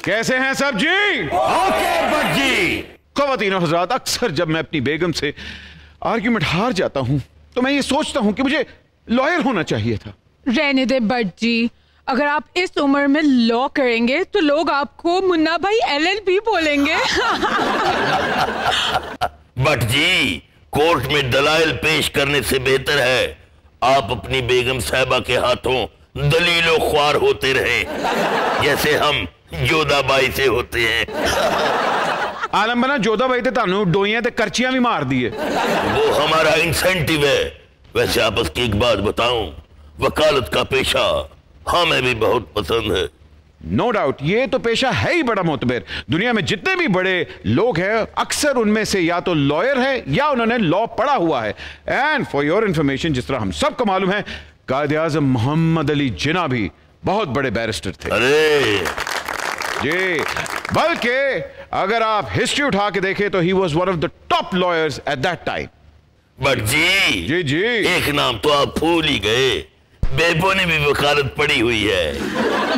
कैसे हैं सब जी? ओके बट जी। ख़वातीन और हज़रात, अक्सर जब मैं अपनी बेगम से आर्ग्यूमेंट हार जाता हूं तो मैं ये सोचता हूं कि मुझे लॉयर होना चाहिए था। रहने दे बट जी, अगर आप इस उम्र में लॉ करेंगे तो लोग आपको मुन्ना भाई LLB बोलेंगे। बट जी, कोर्ट में दलाइल पेश करने से बेहतर है आप अपनी बेगम साहिबा के हाथों दलीलो ख्वार होते रहे, जैसे हम जोधाबाई से होते हैं। आलम बना जोधाबाई ते तानू डोइयां ते करचियां भी मार दिए। वो हमारा इंसेंटिव है। वैसे आपस की एक बात बताऊं, वकालत का पेशा हमें भी बहुत पसंद है। नो डाउट, ये तो पेशा है ही बड़ा मोतबर। दुनिया में जितने भी बड़े लोग हैं अक्सर उनमें से या तो लॉयर है या उन्होंने लॉ पढ़ा हुआ है। एंड फॉर योर इंफॉर्मेशन, जिस तरह हम सबको मालूम है, कायद-ए-आज़म मोहम्मद अली जिन्ना भी बहुत बड़े बैरिस्टर थे। अरे जी, बल्कि अगर आप हिस्ट्री उठा के देखें तो he was one of the top lawyers at that time. But जी, जी जी, एक नाम तो आप भूल ही गए, बेबो ने भी वकालत पढ़ी हुई है।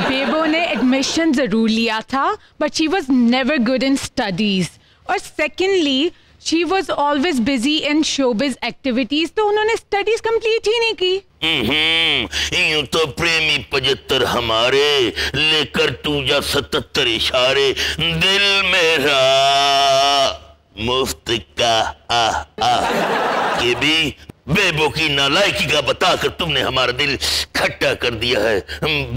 बेबो ने एडमिशन जरूर लिया था, but she was never good in studies. और secondly, she was always busy in showbiz activities, तो उन्होंने स्टडीज कंप्लीट ही नहीं की। यूं तो प्रेमी 75 हमारे, लेकर तू जा 77 इशारे, दिल मेरा मुफ्त का ये भी बेबो की नालायकी का बताकर तुमने हमारा दिल खट्टा कर दिया है।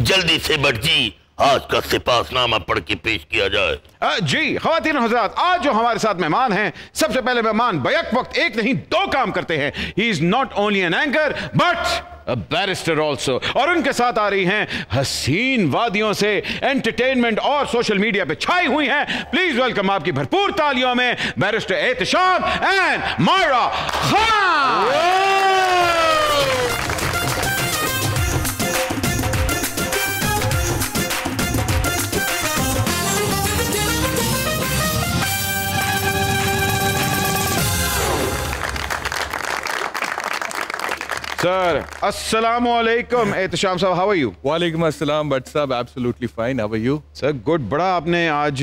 जल्दी से बट जी, आज का सिपाहनामा पढ़ के पेश किया जाए। जी ख़वातीन और हज़रात, आज जो हमारे साथ मेहमान हैं, सबसे पहले मेहमान बैक वक्त एक नहीं दो काम करते हैं। He is not only an anchor but a barrister also. और उनके साथ आ रही हैं हसीन वादियों से एंटरटेनमेंट और सोशल मीडिया पे छाई हुई हैं। प्लीज वेलकम आपकी भरपूर तालियों में barrister Ehtesham and Myra Khan. Sir अस्सलाम वालेकुम। एहतशाम साहब, हाउ आर यू? वालेकुम अस्सलाम बट साहब, absolutely fine, how are you? Sir good. बड़ा आपने आज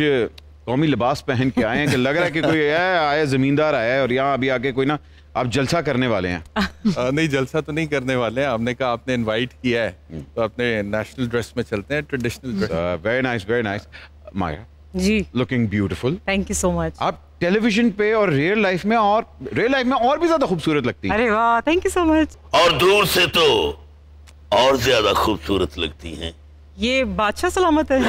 कौमी लिबास पहन के आए हैं कि लग रहा है कि कोई आया जमींदार आया है और यहाँ अभी आके कोई ना आप जलसा करने वाले हैं। नहीं, जलसा तो नहीं करने वाले हैं। आपने कहा आपने इनवाइट किया है तो अपने नेशनल ड्रेस में चलते हैं, traditional dress. Very nice, very nice. Maya ji, looking beautiful. Thank you so much. आप टेलीविजन पे और रियल लाइफ में और भी ज्यादा खूबसूरत लगती है। अरे वाह, थैंक यू सो मच। और दूर से तो और ज्यादा खूबसूरत लगती हैं। ये बादशाह सलामत है।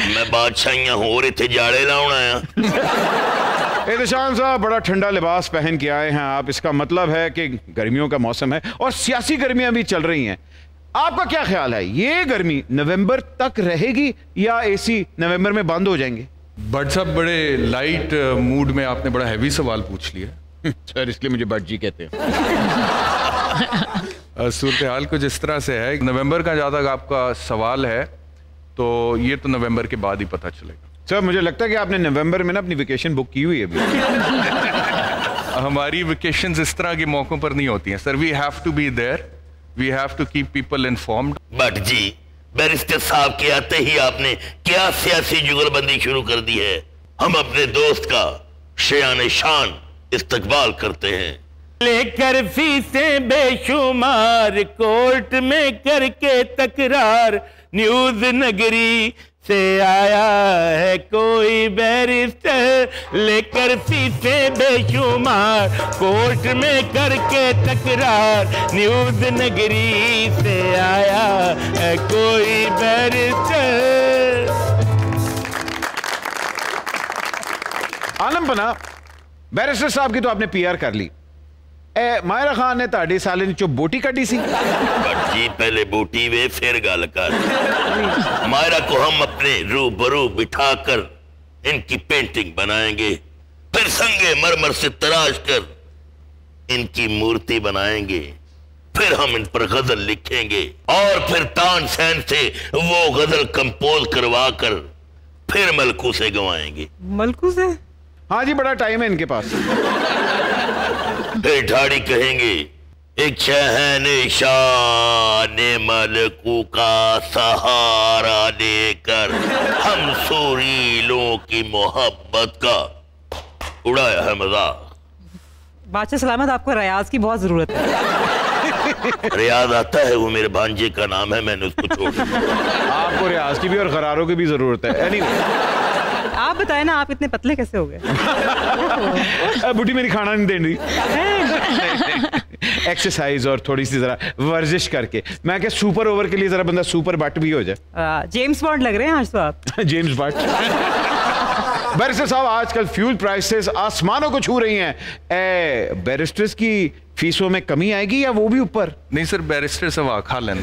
मैं बादशाहियां हो रहे थे, जाड़े लाउन आया। एहतशाम साहब, बड़ा ठंडा लिबास पहन के आए हैं आप। इसका मतलब है कि गर्मियों का मौसम है और सियासी गर्मियां भी चल रही हैं। आपका क्या ख्याल है, ये गर्मी नवंबर तक रहेगी या एसी नवंबर में बंद हो जाएंगे? बट साहब, बड़े लाइट मूड में आपने बड़ा हैवी सवाल पूछ लिया। सर इसलिए मुझे बट जी कहते हैं। सूरत हाल कुछ इस तरह से है, नवंबर का जहाँ तक आपका सवाल है तो ये तो नवंबर के बाद ही पता चलेगा। सर मुझे लगता है कि आपने नवंबर में ना अपनी वेकेशन बुक की हुई है अभी। हमारी वेकेशंस इस तरह के मौकों पर नहीं होती हैं sir. We have to be there, we have to keep people informed. But जी, बैरिस्टर साहब के आते ही आपने क्या सियासी जुगलबंदी शुरू कर दी है। हम अपने दोस्त का शान शान इस्तकबाल करते हैं। लेकर फीसें बेशुमार, कोर्ट में करके तकरार, न्यूज नगरी से आया है कोई बैरिस्टर, लेकर फीसें बेशुमार, कोर्ट में करके तकरार, न्यूज नगरी से आया है कोई बैरिस्टर। आलम बना, बैरिस्टर साहब की तो आपने PR कर ली। मायरा खान ने ताड़ी साले चो बोटी कटी सी। बट जी, पहले बोटी वे फिर गल कर। मायरा को हम अपने रूबरू बिठाकर इनकी पेंटिंग बनाएंगे, फिर संगे मरमर से तराश कर इनकी मूर्ति बनाएंगे, फिर हम इन पर गजल लिखेंगे और फिर तानसेन से वो गजल कंपोज करवा कर फिर मलकू से गवाएंगे। मलकू से? हाँ जी, बड़ा टाइम है इनके पास। फिर ठाड़ी कहेंगे एक शहनशाह ने मलकू का सहारा लेकर हम सुरीलों की मोहब्बत का उड़ाया है मजाक। बादशाह सलामत, आपको रियाज की बहुत जरूरत है। रियाज आता है, वो मेरे भांजे का नाम है, मैंने उसको छोड़ दिया। आपको रियाज की भी और गरारों की भी जरूरत है। Anyway, आप बताएं ना, आप इतने पतले कैसे हो गए? बुढ़ी मेरी खाना नहीं दे रही। एक्सरसाइज और थोड़ी सी जरा वर्जिश करके, मैं क्या सुपर ओवर के लिए जरा बंदा सुपर बट भी हो जाए। जेम्स बॉन्ड लग रहे हैं आज तो आप। James but. बैरिस्टर साहब, आजकल फ्यूल प्राइसेस आसमानों को छू रही हैं। बैरिस्टर्स की फीसों में कमी आएगी या वो भी ऊपर? नहीं सर, बैरिस्टर साहब खा लें।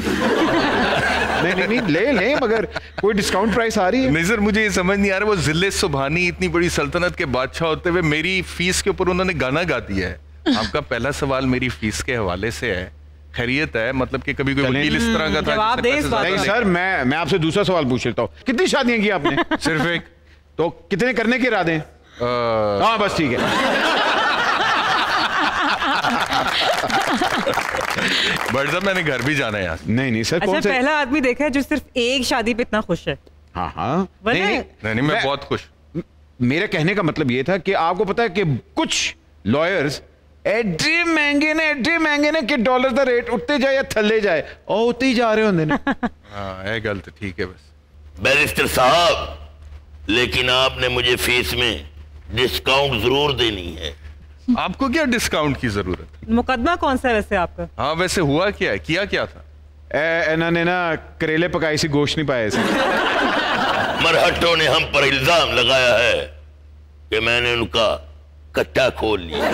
नहीं ले मगर कोई डिस्काउंट प्राइस आ रही है? नहीं सर, मुझे ये समझ नहीं आ रहा, वो जिले सुबहानी इतनी बड़ी सल्तनत के बादशाह होते हुए मेरी फीस के ऊपर उन्होंने गाना गा दिया है। आपका पहला सवाल मेरी फीस के हवाले से है, खैरियत है? मतलब कि कभी कोई वकील इस तरह का था? जवाब दे इस बात नहीं सर, मैं आपसे दूसरा सवाल पूछ लेता हूँ। कितनी शादियां की आपने? सिर्फ एक। तो कितने करने के इरादे हैं? हाँ बस ठीक है। बट साहब मैंने घर भी जाना है यार। नहीं सर, अच्छा, कौन से? पहला आदमी देखा है जो सिर्फ एक शादी पे इतना खुश है। हाँ वरना- नहीं, मैं बहुत खुश। मेरा कहने का मतलब ये था कि आपको पता है कि कुछ लॉयर्स एड्री महंगे ने कि डॉलर का रेट उठते जाए या थल्ले जाए और उठते ही जा रहे होंगे ना। हाँ, है गलत, ठीक है बस। बैरिस्टर साहब, लेकिन आपने मुझे फीस में डिस्काउंट जरूर देनी है। आपको क्या डिस्काउंट की जरूरत है? मुकदमा कौन सा है वैसे आपका? हाँ, वैसे हुआ क्या है, किया क्या था? इन्होंने ना करेले पकाए सी, गोश्त नहीं पाए थे। मरहटों ने हम पर इल्जाम लगाया है कि मैंने उनका कट्टा खोल लिया।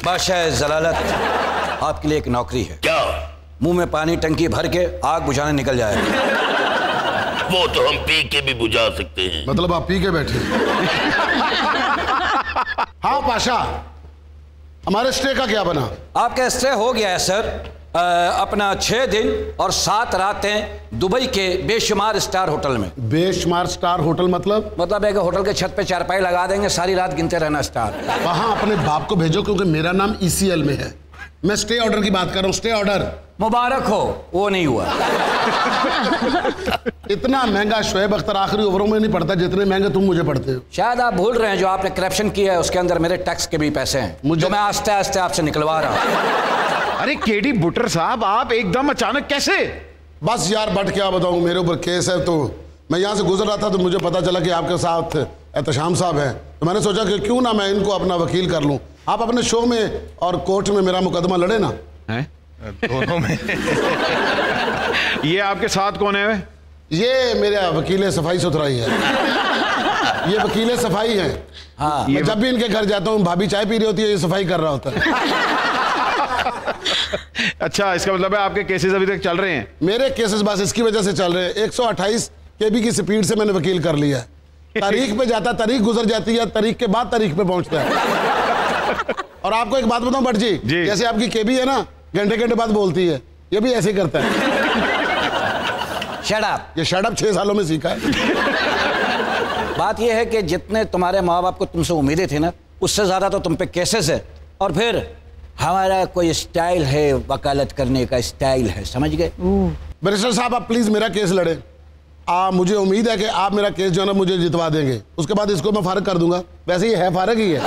बादशाह जलालत, आपके लिए एक नौकरी है। क्या? मुंह में पानी टंकी भर के आग बुझाने निकल जाए। वो तो हम पी के भी बुझा सकते हैं। मतलब आप पी के बैठे? हाँ पाशा, हमारे स्टे का क्या बना? आपका स्टे हो गया है सर। अपना 6 दिन और 7 रातें दुबई के बेशुमार स्टार होटल में। बेशुमार स्टार होटल मतलब है कि होटल के छत पे चारपाई लगा देंगे, सारी रात गिनते रहना स्टार। वहां अपने बाप को भेजो, क्योंकि मेरा नाम ECL में है। मैं स्टे ऑर्डर की बात कर रहा हूँ, स्टे ऑर्डर। मुबारक हो, वो नहीं हुआ। इतना महंगा शोएब अख्तर आखिरी ओवरों में नहीं पड़ता जितने महंगे तुम मुझे पड़ते हो। शायद आप भूल रहे हैं, जो आपने करप्शन किया है उसके अंदर मेरे टैक्स के भी पैसे हैं, जो मैं आस्ते आस्ते आपसे निकलवा रहा हूँ। अरे केडी बुटर साहब, आप एकदम अचानक कैसे? बस यार बट क्या बताऊं, मेरे ऊपर केस है। तो मैं यहाँ से गुजर रहा था तो मुझे पता चला कि आपके साथ एहतशाम साहब हैं, तो मैंने सोचा कि क्यों ना मैं इनको अपना वकील कर लूं। आप अपने शो में और कोर्ट में मेरा मुकदमा लड़े ना। हैं? दोनों में। ये आपके साथ कौन है? ये मेरा वकील सफाई सुथराई है। ये वकील सफाई है। हाँ, मैं जब भी इनके घर जाता हूँ, भाभी चाय पी रही होती है, ये सफाई कर रहा होता है। अच्छा, इसका मतलब है आपके केसेस अभी तक चल रहे हैं? मेरे केसेस बस इसकी वजह से चल रहे हैं। 128 kb की स्पीड से मैंने वकील कर लिया है। तारीख पे जाता, तारीख गुजर जाती है, तारीख के बाद तारीख पे पहुंचता है। और आपको एक बात बताऊं भट्ट जी, जैसे आपकी केबी है ना, घंटे घंटे बाद बोलती है, ये भी ऐसे ही करता है। Shut up. ये शट अप 6 सालों में सीखा है। बात यह है कि जितने तुम्हारे माँ बाप को तुमसे उम्मीदें थी ना, उससे ज्यादा तो तुम पे केसेस है। और फिर हमारा कोई स्टाइल है, वकालत करने का स्टाइल है, समझ गए? बैरिस्टर साहब, आप प्लीज मेरा केस लड़े। मुझे उम्मीद है कि आप मेरा केस जो है ना मुझे जितवा देंगे। उसके बाद इसको मैं फारग कर दूंगा। वैसे ही है, फारग ही है।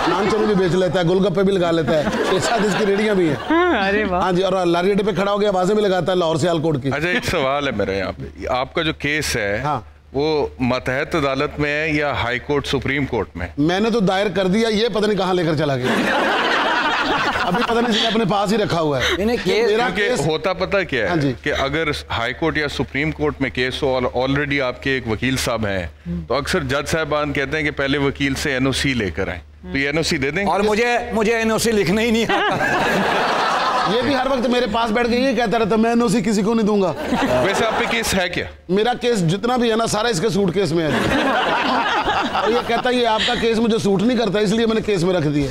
नान चने भी बेच लेता है, गोलगप्पे भी लगा लेता है, 6-7 इसकी रेडियां भी हैं। अरे वाह। हाँ जी, और लारी अड्डे पे खड़ा हो गया आवाजें भी लगाता है लाहौर सियालकोट की। अच्छा, एक सवाल है मेरे यहाँ पे, आपका जो केस है हाँ। वो मतहत अदालत में है या हाई कोर्ट सुप्रीम कोर्ट में? मैंने तो दायर कर दिया, ये पता नहीं कहाँ लेकर चला गया। अभी पता नहीं, इसने अपने पास ही रखा हुआ है। मेरा केस होता पता क्या है? हाँ जी। कि अगर हाई कोर्ट या सुप्रीम कोर्ट में केस हो और ऑलरेडी आपके एक वकील साहब हैं, तो अक्सर जज साहबान कहते हैं कि पहले वकील से NOC लेकर आए, तो ये NOC दे देंगे? और मुझे NOC लिखना ही नहीं आता। ये भी हर वक्त मेरे पास बैठ के ये कहता रहता, मैं NOC किसी को नहीं दूंगा। वैसे आप पे केस है क्या? मेरा केस जितना भी है ना, सारा इसके सूटकेस में है। और ये कहता है ये आपका केस मुझे सूट नहीं करता, इसलिए मैंने केस में रख दिया।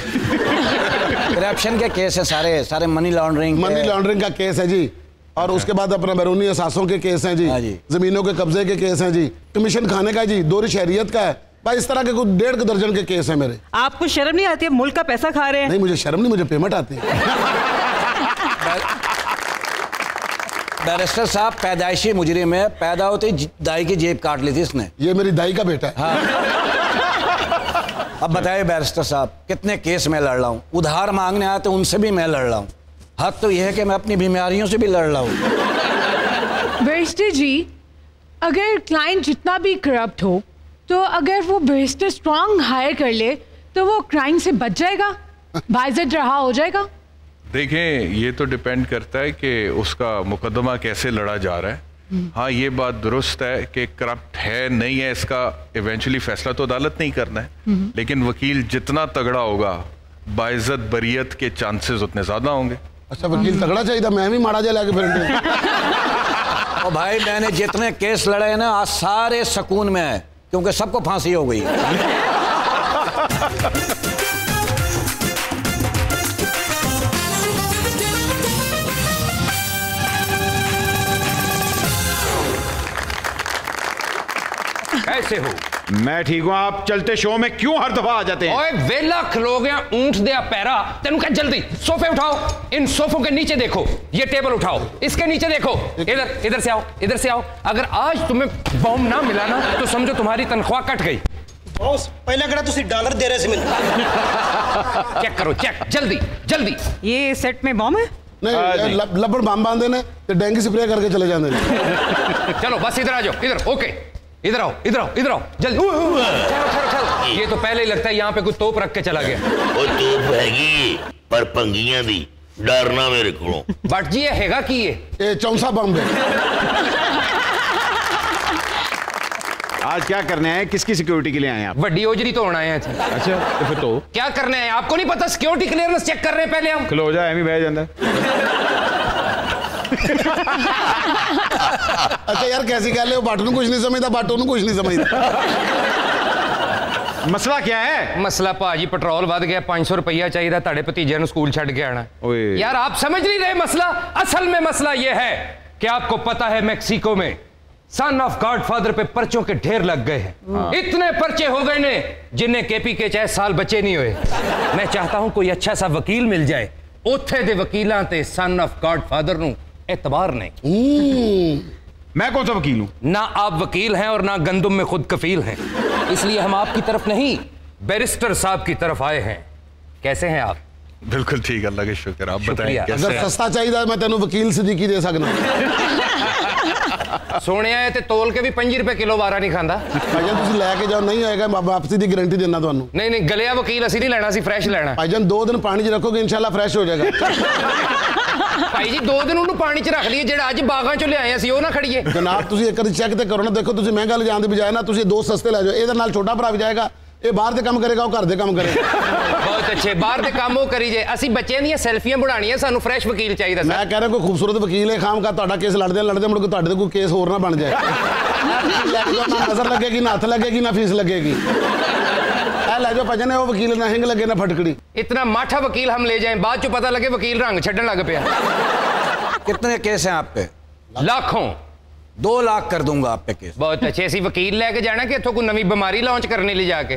करप्शन के केस है सारे मनी लॉन्ड्रिंग का केस है जी। और उसके बाद अपना बैरूनी असासों के केस हैं जी, जमीनों के कब्जे के केस हैं जी, कमीशन खाने का जी, दोहरी शहरियत का है भाई, इस तरह के कुछ 1.5 दर्जन के केस हैं मेरे। आपको शर्म नहीं आती है? मुल्क का पैसा खा रहे हैं। नहीं मुझे शर्म नहीं, मुझे पेमेंट आती है। बैरिस्टर साहब पैदाइशी मुजरिम है, पैदा होते ही दाई की जेब काट ली थी इसने। ये मेरी दाई का बेटा है। हाँ। अब बताइए बैरिस्टर साहब, कितने केस में लड़ रहा हूँ, उधार मांगने आते उनसे भी मैं लड़ रहा हूँ, हद तो यह है कि मैं अपनी बीमारियों से भी लड़ रहा हूँ। बैरिस्टर जी, अगर क्लाइंट जितना भी करप्ट हो तो अगर वो बैरिस्टर स्ट्रॉन्ग हायर कर ले तो वो क्राइम से बच जाएगा, बाइज्जत रहा हो जाएगा। देखें, ये तो डिपेंड करता है कि उसका मुकदमा कैसे लड़ा जा रहा है। हाँ, ये बात दुरुस्त है कि करप्ट है नहीं है, इसका इवेंचुअली फैसला तो अदालत नहीं करना है, लेकिन वकील जितना तगड़ा होगा बाइज्जत बरियत के चांसेस उतने ज्यादा होंगे। अच्छा, वकील तगड़ा चाहिए, मैं भी मारा जाए लाके फिर। और भाई मैंने जितने केस लड़े हैं ना, आज सारे सुकून में है, क्योंकि सबको फांसी हो गई। कैसे हो? मैं ठीक हूं, आप चलते शो में क्यों हर दफा आ जाते हैं? ओए वेला खलो गया ऊंट दे पैरा, तेनू कह जल्दी सोफे उठाओ, इन सोफों के नीचे देखो, ये टेबल उठाओ, इसके नीचे देखो, इधर से आओ, इधर से आओ। अगर आज तुम्हें बॉम्ब ना मिला ना तो समझो तुम्हारी तनख्वाह कट गई। बॉस पहले कड़ा तुसी डॉलर दे रहे थे मैंने। चेक करो, चेक जल्दी जल्दी। ये सेट में बॉम्ब है? नहीं, लबड़ बम बांधे ने ते डेंगू स्प्रे करके चले जाते हैं। चलो बस इधर आ जाओ, इधर। ओके, इधर आओ, इधर आओ, इधर आओ जल्दी। चलो चलो चलो। ये तो पहले ही लगता है यहाँ पे कुछ तोप रख के चला गया। वो तोप हैगी पर पंगियां दी, डरना मेरे को। बट जी ये हैगा की ये चौंसा बम है। आज क्या करने आए, किसकी सिक्योरिटी के लिए आए आप? बड़ी ओजरी तो होना है। अच्छा, तो फिर तो क्या करने आए? आपको नहीं पता सिक्योरिटी क्लियरेंस चेक कर रहे हैं पहले हम। खलो जा, एमी बह जाता। अच्छा यार, कैसी कह ले, बाटू कुछ नहीं समझता, बाटू कुछ नहीं समझता। मसला क्या है? मसला भाजी पेट्रोल वध गया, 500 रुपया चाहिए ताड़े भतीजे ने स्कूल छड़ के आना। यार आप समझ नहीं रहे मसला। असल में मसला यह है कि आपको पता है मैक्सिको में सन ऑफ गॉडफादर पे पर्चों के ढेर लग गए हैं। इतने पर्चे हो गए ने जिन्हें केपी के 4 साल बचे नहीं हुए। मैं चाहता हूं कोई अच्छा सा वकील मिल जाए, उत्थे दे वकीलां ते सन ऑफ गॉडफादर नूं एतबार नहीं। मैं कौन सा वकील हूं? ना आप वकील हैं और ना गंदुम में खुद कफील हैं, इसलिए हम आपकी तरफ नहीं बैरिस्टर साहब की तरफ आए हैं। कैसे हैं आप? बिल्कुल ठीक, अल्लाह का शुक्र। आप बताएं कैसे? अगर सस्ता चाहिए मैं तेनू वकील सिद्दीकी दे सकना। सोने आए ते तोल के भी 5 रुपए किलो वारा नहीं खांदा। भाईजान तुसी लेके जाओ, नहीं आएगा वापसी की गारंटी देना ਤੁਹਾਨੂੰ। नहीं नहीं, गलिया वकील ਅਸੀਂ नहीं लेना, ਅਸੀਂ फ्रेश लेना। भाईजान 2 दिन पानी च रखोगे इंशाल्लाह फ्रेश हो जाएगा। भाई जी 2 दिन ਉਹਨੂੰ ਪਾਣੀ 'ਚ ਰੱਖ ਲਈਏ, ਜਿਹੜਾ ਅੱਜ ਬਾਗਾਂ 'ਚੋਂ ਲਿਆਏ ਅਸੀਂ ਉਹ ਨਾ ਖੜੀਏ। जनाब तुसी एक बार चेक तो करो ना, देखो तुसी महंगा ले जाने की बजाय ना तुसी 2 सस्ते ले जाओ, ਇਹਦੇ ਨਾਲ छोटा भरा भी जाएगा, ये बाहर दे काम करेगा, वो घर दे काम करेगा। बहुत अच्छे, बाहर दे काम वो करी जे, ਅਸੀਂ ਬੱਚਿਆਂ ਦੀਆਂ ਸੈਲਫੀਆਂ ਬਣਾਉਣੀਆਂ, ਸਾਨੂੰ फ्रेश वकील चाहिए। मैं कह रहा कोई खूबसूरत वकील है, खाम का ਤੁਹਾਡਾ केस लड़दे मुड़ के ਤੁਹਾਡੇ कोई केस होर ना बन जाए। ना नजर लगेगी, ना हाथ लगेगी, ना फीस लगेगी। ले जाओ भजन, वो वकील ना हिंग लगे ना फटकड़ी। इतना माठा वकील हम ले जाएं, बाद चो पता लगे वकील रंग छड्डन लग पिया। कितने केस हैं आप पे? लाखों। 2 लाख कर दूंगा आप पे केस। बहुत अच्छे, ऐसी वकील लेके जाना कि इथों कोई नवी बीमारी लॉन्च करने ले जाके।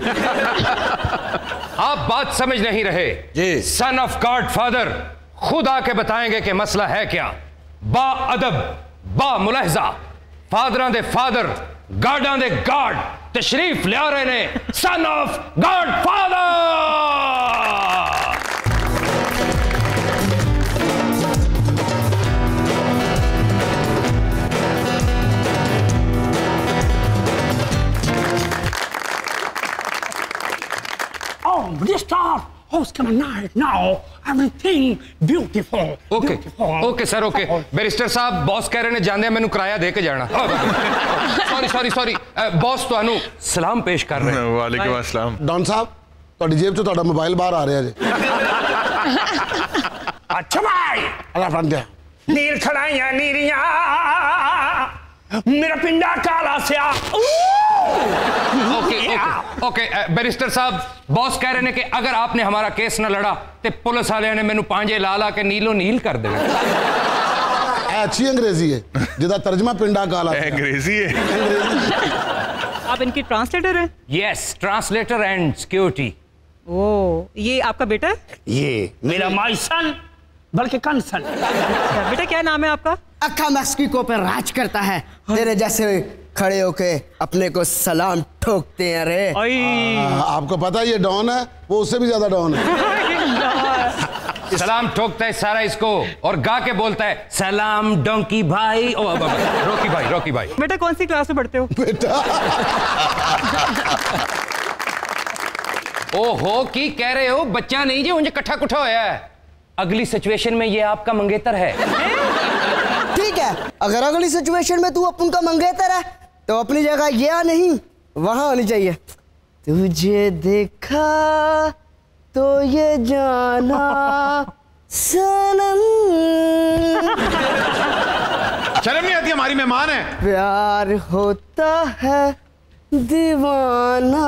आप बात समझ नहीं रहे जी। सन ऑफ गॉड फादर खुद आके बताएंगे कि मसला है क्या। बा अदब, बा मुलाहजा, फादरां दे फादर, गार्डां दे गार्ड तशरीफ ले आ रहे ने, son of God father. Okay sir, okay. Barrister साहब बॉस कह रहे ने जांदे मैनू किराया दे के जाना। सॉरी बॉस ਤੁਹਾਨੂੰ सलाम पेश कर रहे हैं। वालेकुम अस्सलाम। डॉन साहब ਤੁਹਾਡੀ जेब चो ਤੁਹਾਡਾ मोबाइल बाहर आ रहा है। अच्छा भाई, अल्लाह फंड दे नीर खड़ाइयां नीरियां, मेरा पिंडा काला स्या। ओके बैरिस्टर साहब बॉस कह रहे हैं कि अगर आपने हमारा केस न लड़ा तो पुलिस वाले ने मैनू पांजे ला ला के नीलो नील कर देना। अच्छी अंग्रेजी है जिदा तर्जमा पिंडा काला अंग्रेजी है। आप इनकी ट्रांसलेटर हैं? Yes, translator and security. ओ, ये आपका बेटा है? ये मेरा माई सन, बल्कि कंसन। बेटा क्या नाम है आपका? अक्का मैक्सिको पे राज करता है, तेरे जैसे खड़े होके अपने को सलाम ठोकते हैं। रे आपको पता है ये डॉन है, वो उससे भी ज्यादा डॉन है। सलाम ठोकता है सारा इसको और गा के बोलता है सलाम डोंकी भाई। ओ रोकी भाई, रोकी भाई। बेटा कौन सी क्लास में पढ़ते हो? बेटा ओहो की कह रहे हो, बच्चा नहीं जी, मुझे कट्ठा कुठा होया है। अगली सिचुएशन में ये आपका मंगेतर है। ठीक है, अगर अगली सिचुएशन में तू अपन का मंगेतर है तो अपनी जगह ये नहीं वहां होनी चाहिए। तुझे देखा तो ये जाना सनम। शर्म नहीं आती, हमारी मेहमान है। प्यार होता है दीवाना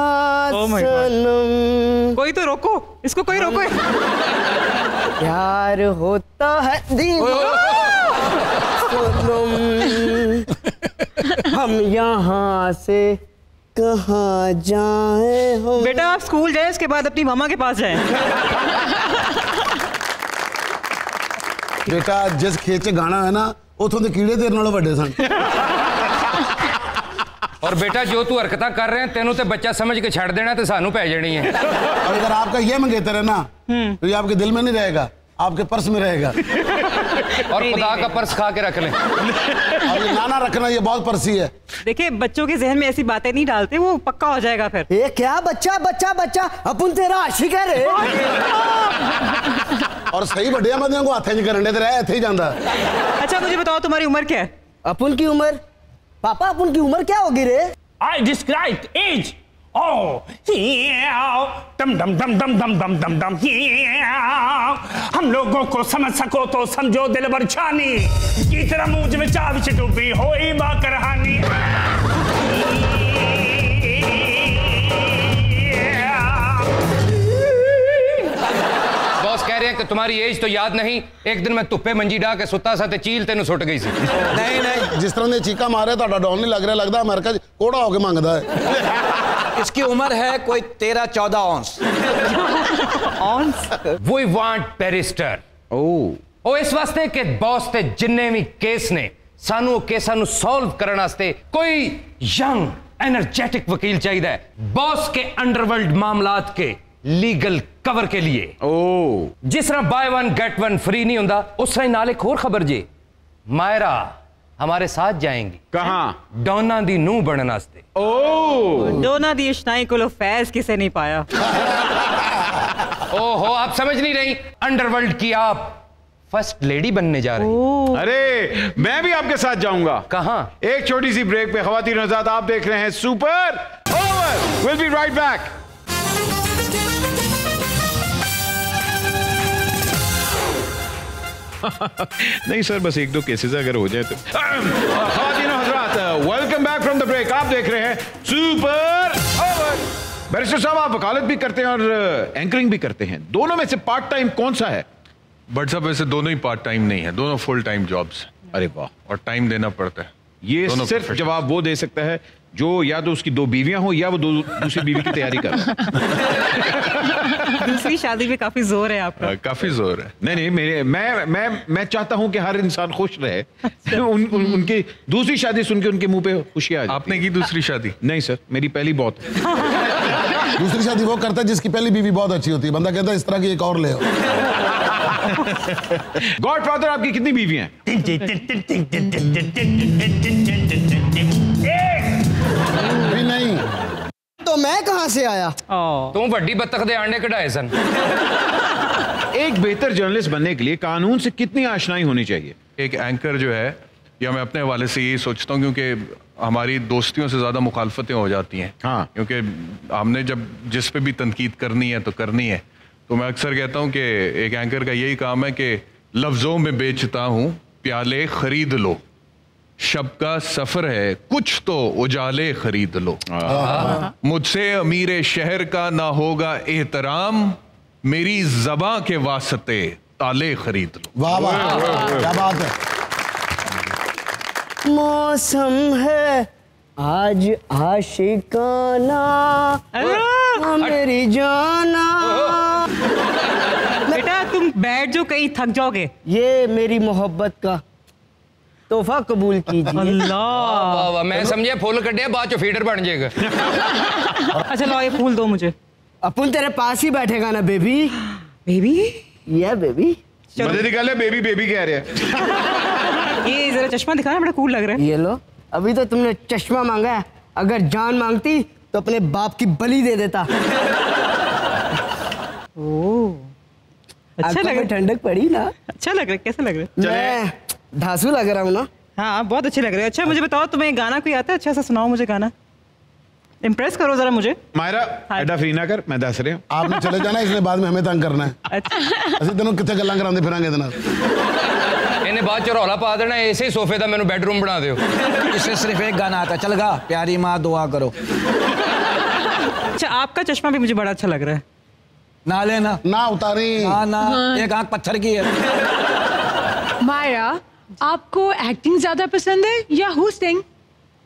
सनम। कोई तो रोको इसको, कोई रोको। प्यार होता है दीवाना सनम। हम यहाँ से कहाँ जाए हम। बेटा आप स्कूल जाए, इसके बाद अपनी मामा के पास जाए। बेटा जिस खेत च गाना है ना उथों दे कीड़े तेरे नालों वड्डे सन। और बेटा जो तू हरकतां कर रहे हैं तेनों ते बच्चा समझ के छड़ देना, तो सानू पै जानी है। और अगर आपका ये मंगेतर है ना तो ये आपके दिल में नहीं रहेगा, आपके पर्स में रहेगा। और खुदा का पर्स खा के रख लें। और ये नाना रखना, ये बहुत पर्सी है। देखिए बच्चों के जहन में ऐसी बातें नहीं डालते, वो पक्का हो जाएगा फिर। ये क्या बच्चा बच्चा बच्चा, अपन तेरा आशिक है रे। और सही बढ़िया बंदियों को हाथे करने दे रहा है, ही जाता। अच्छा मुझे बताओ तुम्हारी उम्र क्या है? अपन की उम्र? पापा अपन की उम्र क्या होगी रे? I described age. Oh, dum dum dum dum dum dum dum dum. हम लोगों को समझ सको तो समझो दिल भर छानी की तरह मुझ में चाबिश डूबी होई बा करहानी। बॉस कह रहे हैं कि तुम्हारी एज तो याद नहीं, एक दिन मैं तुप्पे मंजी डा के सुता सा ते चील तेन सुट गई सी। नहीं नहीं, जिस तरह ने चीका मारे तो डॉन नहीं लग रहा, लगता अमेरिका कोड़ा होके मांगता है। इसकी उम्र है कोई 13-14 औंस। We want barrister. ओ इस वास्ते कि बॉस ते जिन्ने भी केस ने सानू केसां नु सॉल्व करने वास्ते कोई यंग एनर्जेटिक वकील चाहिए। बॉस के अंडरवर्ल्ड मामलात के लीगल कवर के लिए। जिस तरह by one get one free नहीं होता, उस तरह नाल एक और खबर जी, मायरा हमारे साथ जाएंगी। कहां? डोना दी नूह बनने वास्ते। डोना दी इश्नाई को लो फैज किसे नहीं पाया। ओहो आप समझ नहीं रही, अंडरवर्ल्ड की आप फर्स्ट लेडी बनने जा रही। अरे मैं भी आपके साथ जाऊंगा। कहां? एक छोटी सी ब्रेक पे। खवातीन हज़रात आप देख रहे हैं super over. Will be right back. नहीं सर, बस एक दो केसेस अगर हो जाए तो। खवातीन हज़रात welcome back from the break. आप देख रहे हैं सुपर ओवर। बैरिस्टर साहब आप वकालत भी करते हैं और एंकरिंग भी करते हैं, दोनों में से पार्ट टाइम कौन सा है? बट साहब वैसे दोनों ही पार्ट टाइम नहीं है, दोनों फुल टाइम जॉब्स। अरे वाह। और टाइम देना पड़ता है। ये सिर्फ जवाब वो दे सकता है जो या तो उसकी 2 बीवियां हो या वो दूसरी बीवी की तैयारी कर रहा है। दूसरी शादी में काफी जोर है आपका। काफी जोर है। नहीं मैं चाहता हूं कि हर इंसान खुश रहे। उनकी दूसरी शादी सुन के उनके मुंह पे खुशी आ जाए। आपने की दूसरी शादी? नहीं सर, मेरी पहली बहुत है। दूसरी शादी वो करता है जिसकी पहली बीवी बहुत अच्छी होती है, बंदा कहता है इस तरह की एक और ले आओ। गॉडफादर आपकी कितनी बीवियां हैं? भी नहीं। तो मैं कहां से आया? तू बड़ी बत्तख दे अंडे कढ़ाए सन। एक बेहतर जर्नलिस्ट बनने के लिए कानून से कितनी आशनाई होनी चाहिए? एक एंकर जो है, या मैं अपने हवाले से यही सोचता हूँ, क्योंकि हमारी दोस्तियों से ज्यादा मुखालफतें हो जाती हैं। हाँ। क्योंकि हमने जब जिस पे भी तनकीद करनी है तो करनी है। तो मैं अक्सर कहता हूँ कि एक एंकर का यही काम है कि लफ्जों में बेचता हूँ प्याले खरीद लो, शब का सफर है कुछ तो उजाले खरीद लो, मुझसे अमीर शहर का ना होगा एहतराम, मेरी ज़बां के वास्ते ताले खरीद लो। वाह वाह, क्या बात है। मौसम है आज आशिकाना मेरी जाना। बेटा तुम बैठ जो, कहीं थक जाओगे। ये मेरी मोहब्बत का तोहफा कबूल कीजिए। अल्लाह, मैं समझे फूल कटे बाद फीडर बन जाएगा। अच्छा लो ये फूल दो मुझे। अपन तेरे पास ही बैठेगा ना बेबी। बेबी? या बेबी। मजे निकाले, बेबी बेबी कह रहे हैं। ये जरा चश्मा दिखाना, बड़ा कूल लग रहा है। ये लो, अभी तो तुमने चश्मा मांगा है, अगर जान मांगती तो अपने बाप की बलि दे देता। ओह, अच्छा लग रहा है। ठंडक पड़ी ना। अच्छा लग रहा है। कैसा लग रहा है? मैं धांसू लग रहा हूँ ना। हाँ बहुत अच्छे लग रहे हैं। अच्छा मुझे बताओ, तुम्हें गाना कोई आता है? अच्छा सा सुनाओ मुझे गाना, इम्प्रेस करो जरा मुझे। मायरा एडा फ्री ना कर, मैं दस रहा हूँ। आपने चले जाना, इसलिए बाद में हमें तंग करना है। ਅਸੀਂ ਤੈਨੂੰ ਕਿੱਥੇ ਗੱਲਾਂ ਕਰਾਉਂਦੇ ਫਿਰਾਂਗੇ ਇਹਦੇ ਨਾਲ। ਇਹਨੇ ਬਾਅਦ ਚ ਰੌਲਾ ਪਾ ਦੇਣਾ, ਇਸੇ ਹੀ ਸੋਫੇ ਦਾ ਮੈਨੂੰ ਬੈਡਰੂਮ ਬਣਾ ਦਿਓ। इसे सिर्फ एक गाना आता, चल गा प्यारी माँ दुआ करो। अच्छा आपका चश्मा भी मुझे बड़ा अच्छा लग रहा है। ना लेना ना उतारी ना, एक आंख पत्थर की है। मायरा, आपको एक्टिंग ज्यादा पसंद है या होस्टिंग?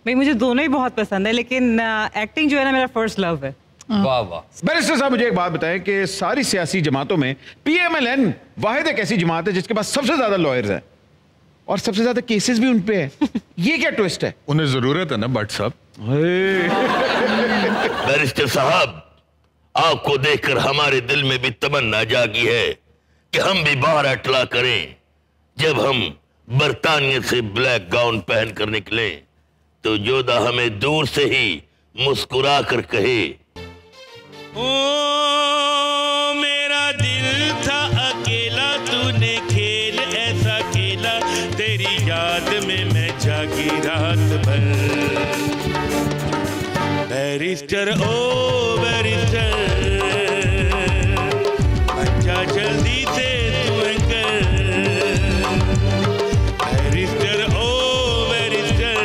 भाई मुझे दोनों ही बहुत पसंद है, लेकिन एक्टिंग जो है ना मेरा फर्स्ट लव है। वाह वाह। बैरिस्टर साहब मुझे एक बात बताएं कि सारी सियासी जमातों में PMLN वाहिद एक ऐसी जमात है जिसके पास सबसे ज्यादा लॉयर्स हैं और सबसे ज्यादा केसेस भी उन पे है। ये क्या ट्विस्ट है? उन्हें जरूरत है ना भट्ट साहब। बैरिस्टर साहब, आपको देखकर हमारे दिल में भी तमन्ना जागी है कि हम भी बाहर अटला करें। जब हम बरतानिया से ब्लैक गाउन पहन कर निकले तो जोधा हमें दूर से ही मुस्कुरा कर कहे, ओ मेरा दिल था अकेला, तूने खेल ऐसा खेला, तेरी याद में मैं जागी रात भर। बैरिस्टर ओ बैरिस्टर, अच्छा जल्दी से तू एंकर। बैरिस्टर ओ बैरिस्टर,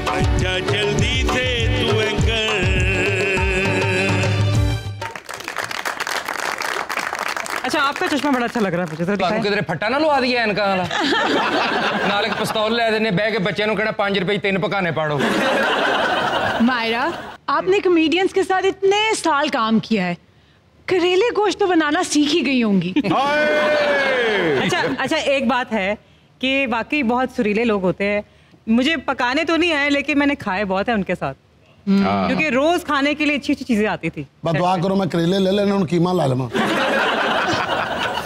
अच्छा जल्दी से तू एंकर। अच्छा आपका चश्मा बड़ा अच्छा लग रहा है मुझे। ਤੁਹਾਨੂੰ ਕਿਧਰੇ ਫੱਟਾ ਨਾ ਲਵਾ ਦਈਏ ਐਨਕਾਂ ਵਾਲਾ। ਨਾਲ ਇੱਕ ਪਿਸਤੌਲ ਲੈ ਦੇਨੇ, ਬਹਿ ਕੇ ਬੱਚਿਆਂ ਨੂੰ ਕਹਿਣਾ 5 ਰੁਪਏ 3 ਪਕਾਨੇ ਪਾੜੋ। मायरा, आपने कॉमेडियंस के साथ इतने साल काम किया है, करेले गोश्त तो बनाना सीख ही गई होंगी। अच्छा एक बात है कि वाकई बहुत सुरीले लोग होते हैं। मुझे पकाने तो नहीं आए, लेकिन मैंने खाए बहुत है उनके साथ, क्योंकि रोज खाने के लिए अच्छी अच्छी चीजें आती थी। दुआ करो मैं करेले ले लेना, कीमा ला लूँ।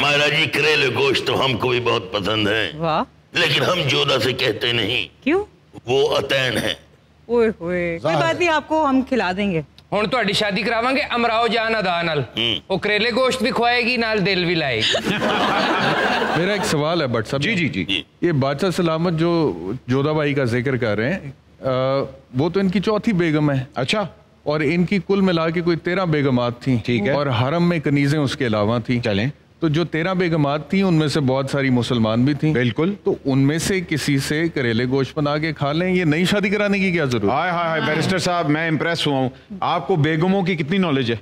मायरा जी, करेले गोश्त तो हमको भी बहुत पसंद है। वाह। लेकिन हम जोधा से कहते नहीं। क्यों? वो अतैन है। ओए होए, कोई बात नहीं, आपको हम खिला देंगे। ਹੁਣ ਤੁਹਾਡੀ ਸ਼ਾਦੀ ਕਰਾਵਾਂਗੇ ਅਮਰਾਓ ਜਾਨ ਅਦਾ ਨਾਲ। ਉਹ ਕਰੇਲੇ ਗੋਸ਼ਤ ਵੀ ਖਵਾਏਗੀ, ਨਾਲ ਦਿਲ ਵੀ ਲਾਏਗੀ। मेरा एक सवाल है भट्ट साहब। जी जी जी। ये बादशाह सलामत जो जोधा बाई का जिक्र कर रहे हैं, वो तो इनकी चौथी बेगम है। अच्छा। और इनकी कुल मिला के कोई 13 बेगमात थी। ठीक है। और हरम में कनीजें उसके अलावा थी। चलें। तो जो 13 बेगमात थी उनमें से बहुत सारी मुसलमान भी थी। बिल्कुल। तो उनमें से किसी से करेले गोश्त बना के खा लें, ये नई शादी कराने की क्या जरूरत? हाय हाय हाय बैरिस्टर साहब, मैं इंप्रेस हुआ हूँ। आपको बेगमों की कितनी नॉलेज है?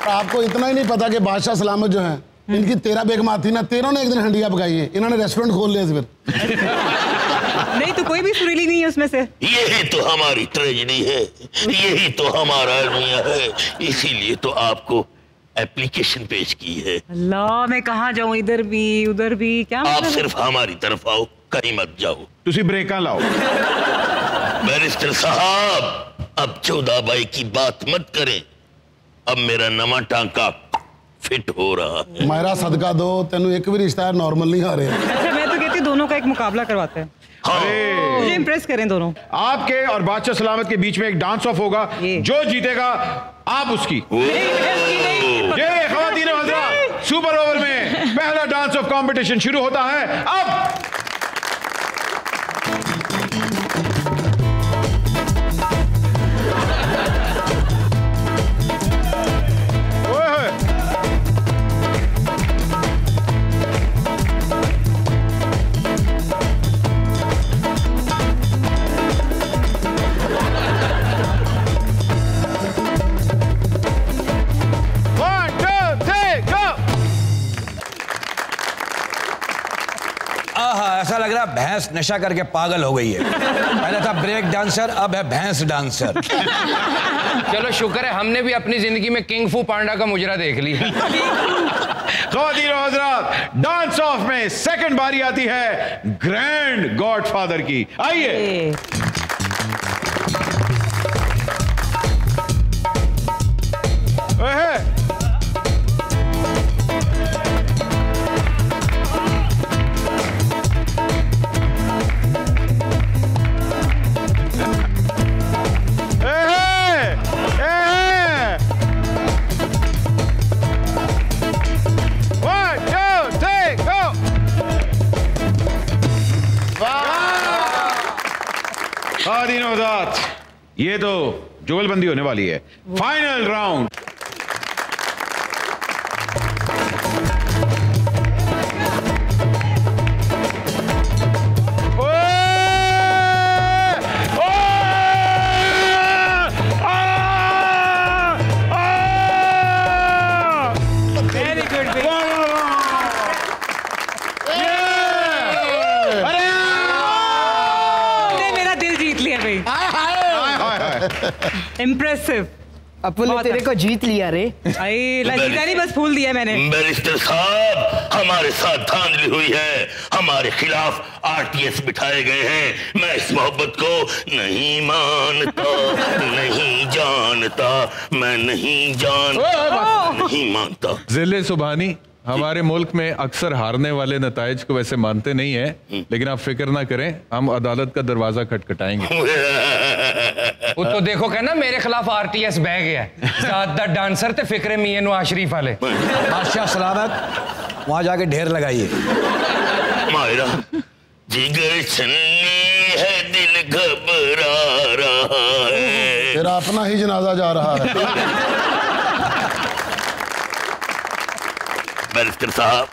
आपको इतना ही नहीं पता कि बादशाह सलामत जो है, इनकी 13 बेगमात थी ना, 13 ने एक दिन हंडिया पकाई है। इन्होंने रेस्टोरेंट खोल लिया फिर। नहीं तो कोई भी सुरीली नहीं है उसमें से। यही तो हमारी ट्रेजेडी है, यही तो हमारा अलमिया है। इसीलिए तो आपको एप्लीकेशन पेश की है। अल्लाह, मैं कहाँ जाऊँ? इधर भी उधर भी, क्या आप सिर्फ हमारी तरफ आओ, कहीं मत जाओ। तुसी ब्रेका लाओ। बैरिस्टर साहब, अब जोधा बाई की बात मत करें। अब मेरा नवा टांका फिट हो रहा है। मायरा सदका दो, तेनू एक भी रिश्ता नॉर्मल नहीं आ रहे। अच्छा मैं तो कहती दोनों का एक मुकाबला करवाते हैं। मुझे इम्प्रेस करें दोनों। आपके और बादशाह सलामत के बीच में एक डांस ऑफ होगा, जो जीतेगा आप उसकी। ये ख़वातीन और हज़रात, सुपर ओवर में पहला डांस ऑफ कंपटीशन शुरू होता है अब। भैंस नशा करके पागल हो गई है। पहले था ब्रेक डांसर, अब है भैंस डांसर। चलो शुक्र है हमने भी अपनी जिंदगी में किंग फू पांडा का मुजरा देख लिया। ख़वातीन और हज़रात, डांस ऑफ में सेकंड बारी आती है ग्रैंड गॉडफादर की। आइए। ये तो जुगलबंदी होने वाली है। Final round. इम्प्रेसिव। अपन ने तेरे को जीत लिया रे। जीता नहीं, बस फूल दिया मैंने। बैरिस्टर साहब, हमारे साथ धांधली हुई है, हमारे खिलाफ आरटीएस बिठाए गए हैं। मैं इस मोहब्बत को नहीं मानता, नहीं जानता, मैं नहीं जानता, नहीं मानता। जिले सुभानी, हमारे मुल्क में अक्सर हारने वाले नताइज को वैसे मानते नहीं है, लेकिन आप फिक्र ना करें, हम अदालत का दरवाजा खटखटाएंगे। वो तो देखो कहना मेरे खिलाफ आरटीएस बह गया है। ज्यादा डांसर थे फिक्रे मियां नवाज शरीफ वाले। बादशाह सलामत, वहां जाके ढेर लगाइए। मायरा, जिगर छन्नी है, दिल घबरा रहा है। तेरा अपना ही जनाजा जा रहा है। बैरिस्टर साहब,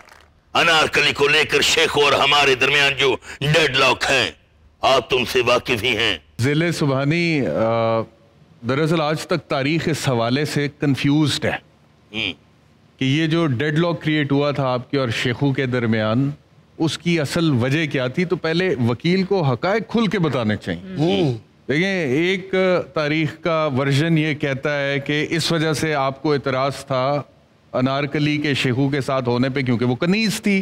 अनारकली को लेकर शेख और हमारे दरमियान जो डेडलॉक हैं, आप तुमसे वाकिफ ही हैं। जिले सुभानी, दरअसल आज तक तारीख इस हवाले से कंफ्यूज्ड है कि ये जो डेडलॉक क्रिएट हुआ था आपके और शेखू के दरमियान, उसकी असल वजह क्या थी। तो पहले वकील को हकायक खुल के बताने चाहिए। देखिए, एक तारीख का वर्जन ये कहता है कि इस वजह से आपको इतराज था अनारकली के शेखू के साथ होने पे क्योंकि वो कनीज थी।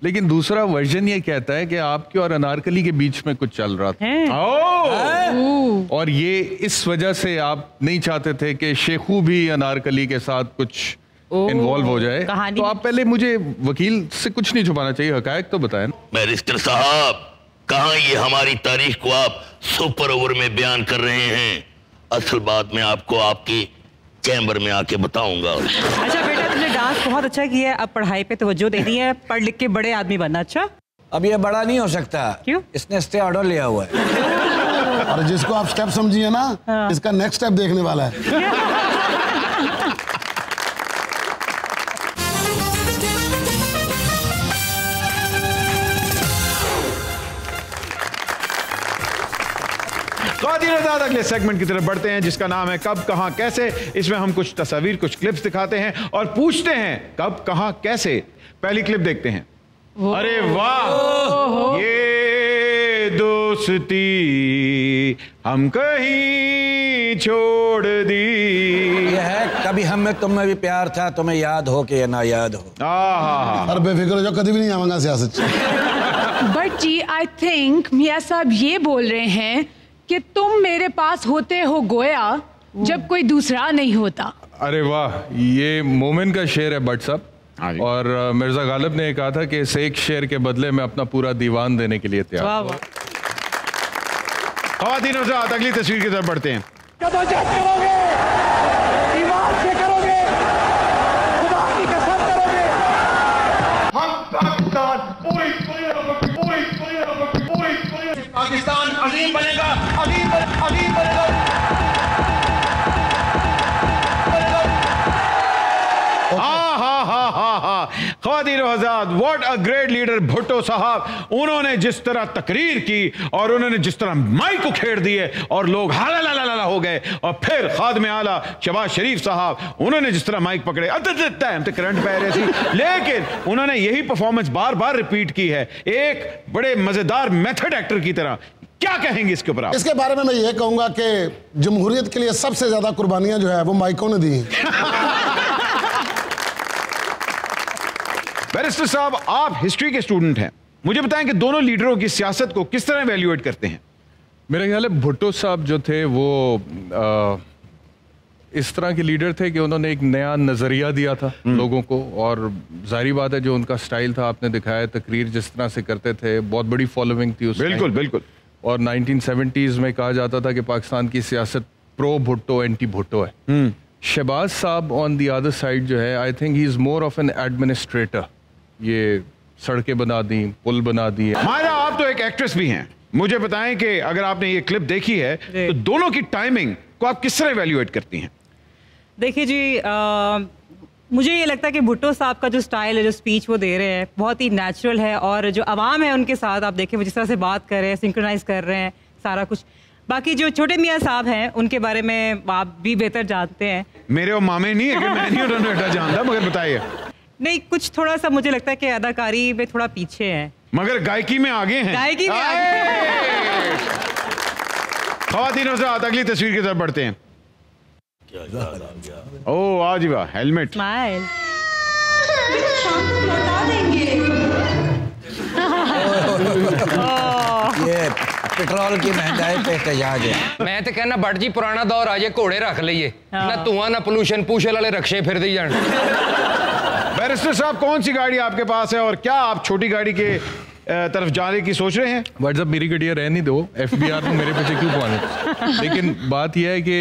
लेकिन दूसरा वर्जन ये कहता है कि आपके और अनारकली के बीच में कुछ चल रहा था और ये इस वजह से आप नहीं चाहते थे कि शेखू भी अनारकली के साथ कुछ इन्वॉल्व हो जाए। तो आप पहले मुझे वकील से कुछ नहीं छुपाना चाहिए, हकायक तो बताएं। बैरिस्टर साहब, कहाँ ये हमारी तारीख को आप सुपर ओवर में बयान कर रहे हैं? असल बात मैं आपको आपकी चैम्बर में आके बताऊंगा। अच्छा बेटा, तुमने डांस बहुत अच्छा किया है, अब पढ़ाई पे तवज्जो देनी है, पढ़ लिख के बड़े आदमी बनना। अच्छा, अब ये बड़ा नहीं हो सकता। क्यों? इसने स्टे ऑर्डर लिया हुआ है। और जिसको आप स्टेप समझिए ना, इसका नेक्स्ट स्टेप देखने वाला है। अगले सेगमेंट की तरफ बढ़ते हैं जिसका नाम है कब कहां कैसे। इसमें हम कुछ तस्वीर, कुछ क्लिप्स दिखाते हैं और पूछते हैं कब कहां कैसे। पहली क्लिप देखते हैं। अरे वाह, ये दोस्ती हम कहीं छोड़ दी। ये है कभी हम में तुम में भी प्यार था, तुम्हें याद हो कि ना याद हो। अरे बेफिक्र हो जाओ, कभी भी नहीं आवांगा सियासत। बट जी, आई थिंक मियां साहब ये बोल रहे हैं कि तुम मेरे पास होते हो गोया जब कोई दूसरा नहीं होता। अरे वाह, ये मोमिन का शेर है बट साहब। और मिर्जा गालिब ने कहा था कि इस एक शेर के बदले में अपना पूरा दीवान देने के लिए तैयार। ख़वातीन और हज़रात, अगली तस्वीर की तरफ बढ़ते हैं। जदोजहद करोगे, ईमान से करोगे, खुदा की कसम करोगे। हम पाकिस्तान अजीम बनेगा, अजीम बनेगा। ख़वातीन व हज़रात, what a great leader Bhutto साहब। उन्होंने जिस तरह तकरीर की और उन्होंने जिस तरह माइक उखेड़ दिए और लोग हाला हो गए, और फिर खादम आला शहबाज शरीफ साहब, उन्होंने जिस तरह माइक पकड़े हम तो करंट पै रहे थी, लेकिन उन्होंने यही परफॉर्मेंस बार बार रिपीट की है एक बड़े मजेदार मेथड एक्टर की तरह। क्या कहेंगे इसके ऊपर आप? इसके बारे में मैं ये कहूंगा कि जमहूरियत के लिए सबसे ज्यादा कुर्बानियां जो है वो माइकों ने दी हैं। बैरिस्टर साहब, आप हिस्ट्री के स्टूडेंट हैं, मुझे बताएं कि दोनों लीडरों की सियासत को किस तरह इवैल्यूएट करते हैं? मेरा ख्याल है भुट्टो साहब जो थे वो इस तरह के लीडर थे कि उन्होंने एक नया नज़रिया दिया था लोगों को, और जाहिर बात है जो उनका स्टाइल था आपने दिखाया, तकरीर जिस तरह से करते थे, बहुत बड़ी फॉलोइंग थी उस बिल्कुल बिल्कुल। और 1970s में कहा जाता था कि पाकिस्तान की सियासत प्रो भुट्टो एंटी भुट्टो है। शहबाज साहब ऑन दी अदर साइड जो है, I think he is more of an administrator. ये सड़कें बना दी, पुल बना दिए। मायरा, आप तो एक एक्ट्रेस भी हैं, मुझे बताएं कि अगर आपने ये क्लिप देखी है तो दोनों की टाइमिंग को आप किस तरह इवैल्यूएट करती हैं? देखिए जी, मुझे ये लगता है कि भुट्टो साहब का जो स्टाइल है, जो स्पीच वो दे रहे हैं, बहुत ही नेचुरल है, और जो आवाम है उनके साथ आप देखें वो जिस तरह से बात कर रहे हैं, सिंक्रोनाइज कर रहे हैं सारा कुछ। बाकी जो छोटे मियाँ साहब हैं उनके बारे में आप भी बेहतर जानते हैं। मेरे और मामे नहीं है कि मैं नहीं उन्होंने जानता, मगर बताइए। नहीं, कुछ थोड़ा सा मुझे लगता है कि अदाकारी में थोड़ा पीछे है, मगर गायकी में आगे हैं। गायकी में आगे। ख़वातीन व हज़रात, अगली तस्वीर की तरफ बढ़ते हैं। ओ आज वाह, हेलमेट, स्माइल। ये पेट्रोल की महंगाई पे एहतजाज है। मैं तो कहना बट जी पुराना दौर आ जाए, घोड़े रख लीए, ना धुआं ना पोल्यूशन, पूछे वाले रक्शे फिर दी जान। बैरिस्टर साहब, कौन सी गाड़ी आपके पास है और क्या आप छोटी गाड़ी के तरफ जाने की सोच रहे हैं? व्हाट्सअप मेरी गड्डियाँ रहने दो, FBR को मेरे पीछे क्यों पाने। लेकिन बात यह है कि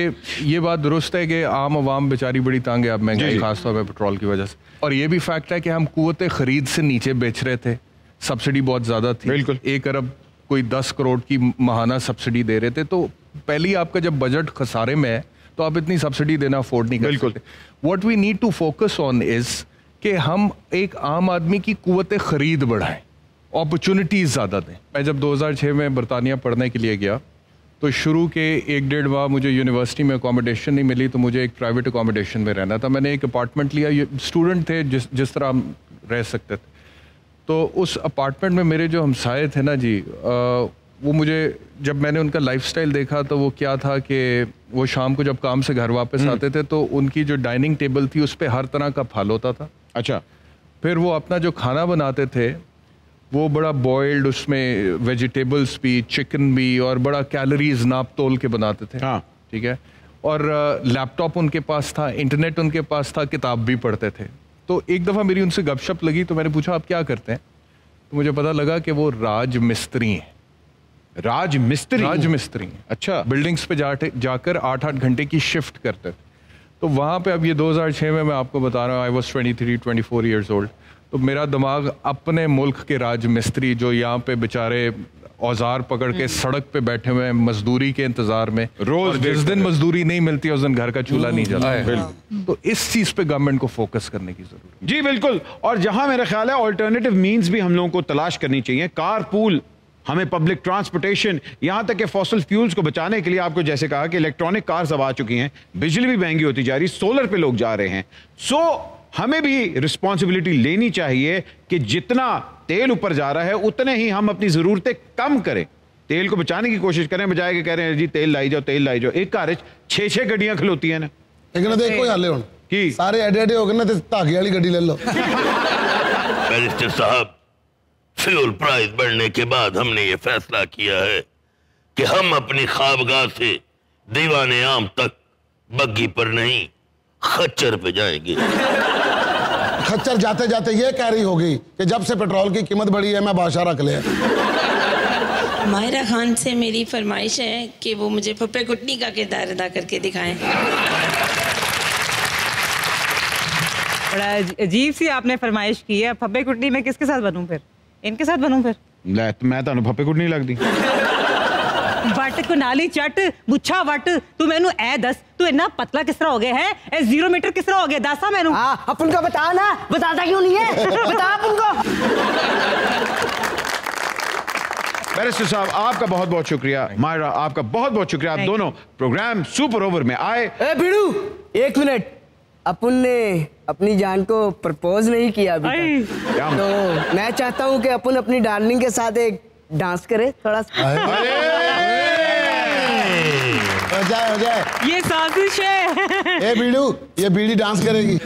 ये बात दुरुस्त है कि आम आवाम बेचारी बड़ी तंग है अब महंगाई खासतौर पर पेट्रोल की वजह से, और ये भी फैक्ट है कि हम कुव्वत खरीद से नीचे बेच रहे थे, सब्सिडी बहुत ज़्यादा थी। बिल्कुल, 1 अरब कोई 10 करोड़ की माहाना सब्सिडी दे रहे थे, तो पहले आपका जब बजट खसारे में है तो आप इतनी सब्सिडी देना अफोर्ड नहीं कर सकते। What we need to focus on is कि हम एक आम आदमी की कुव्वत खरीद बढ़ाएं, अपॉर्चुनिटीज़ ज़्यादा दें। मैं जब 2006 में बरतानिया पढ़ने के लिए गया तो शुरू के 1-1.5 माह मुझे यूनिवर्सिटी में अकोमोडेशन नहीं मिली, तो मुझे एक प्राइवेट अकोमोडेशन में रहना था। मैंने एक अपार्टमेंट लिया, स्टूडेंट थे जिस तरह हम रह सकते थे। तो उस अपार्टमेंट में मेरे जो हमसाए थे ना जी, वो मुझे जब मैंने उनका लाइफस्टाइल देखा तो वो क्या था कि वो शाम को जब काम से घर वापस आते थे तो उनकी जो डाइनिंग टेबल थी उस पर हर तरह का फल होता था। अच्छा। फिर वो अपना जो खाना बनाते थे वो बड़ा बॉइल्ड, उसमें वेजिटेबल्स भी, चिकन भी, और बड़ा कैलोरीज नाप तोल के बनाते थे। हाँ। ठीक है। और लैपटॉप उनके पास था, इंटरनेट उनके पास था, किताब भी पढ़ते थे। तो एक दफ़ा मेरी उनसे गपशप लगी तो मैंने पूछा आप क्या करते हैं, तो मुझे पता लगा कि वो राज मिस्त्री हैं। राज मिस्त्री? अच्छा। बिल्डिंग्स पे जाकर 8-8 घंटे की शिफ्ट करते थे। तो वहाँ पे अब ये 2006 में मैं आपको बता रहा हूँ, आई वॉज 23-24 ईयर्स ओल्ड, तो मेरा दिमाग अपने मुल्क के राज मिस्त्री जो यहाँ पे बेचारे औजार पकड़ के सड़क पे बैठे हुए हैं मजदूरी के इंतजार में, रोज जिस दिन मजदूरी नहीं मिलती उस दिन घर का चूल्हा नहीं जलता है, तो इस चीज पे गवर्नमेंट को फोकस करने की जरूरत है। जी बिल्कुल। और जहां मेरा ख्याल है ऑल्टरनेटिव मींस भी हम लोगों को तलाश करनी चाहिए। कार पूल, हमें पब्लिक ट्रांसपोर्टेशन, यहाँ तक कि फॉसिल फ्यूल्स को बचाने के लिए आपको जैसे कहा कि इलेक्ट्रॉनिक कार्स अब आ चुकी हैं, बिजली भी महंगी होती जा रही, सोलर पे लोग जा रहे हैं। सो हमें भी रिस्पॉन्सिबिलिटी लेनी चाहिए कि जितना तेल ऊपर जा रहा है उतने ही हम अपनी ज़रूरतें कम करें, तेल को बचाने की कोशिश करें, बजाय के कह रहे हैं जी तेल लाई जाओ, तेल लाई जाओ। एक कार 6-6 गड्डियां खलोती हैं ना, लेकिन देख कोई हाले कि सारे एडे हो गए ना, धागे वाली गड्डी ले लो। बैरिस्टर साहब, फ्यूल प्राइस बढ़ने के बाद हमने ये फैसला किया है कि हम अपनी ख्वाबगाह से दीवाने आम तक बग्गी पर नहीं खच्चर पे जाएंगे। खच्चर जाते जाते ये कह रही होगी कि जब से पेट्रोल की कीमत बढ़ी है मैं बादशाह रख लिया। माहिरा खान से मेरी फरमाइश है कि वो मुझे फप्पे कुटनी का किरदार अदा करके दिखाएं। बड़ा अजीब सी आपने फरमाइश की है। फप्पे कुटनी में किसके साथ बनूं फिर? इनके साथ बनूं फिर? मैं तो फप्पे कुटनी लगती। बट कुनाली चट बुच्छा वट तू मैनू ए दस तू इतना पतला किस तरह हो गया है ए 0 मीटर किस तरह हो गया दसा मैनू। हाँ अपन को बता ना, बताता क्यों नहीं है, बता अपन को। बैरिस्टर साहब आपका बहुत बहुत शुक्रिया, मायरा आपका बहुत बहुत शुक्रिया, आप दोनों प्रोग्राम सुपर ओवर में आए। ए भिड़ू 1 मिनट, अपन ने अपनी जान को प्रपोज नहीं किया अभी तक, तो मैं चाहता हूँ कि अपन अपनी डार्लिंग के साथ एक डांस करें थोड़ा सा। हो जाए ये साजिश है। ए बीड़ू, ये बीड़ी डांस करेगी।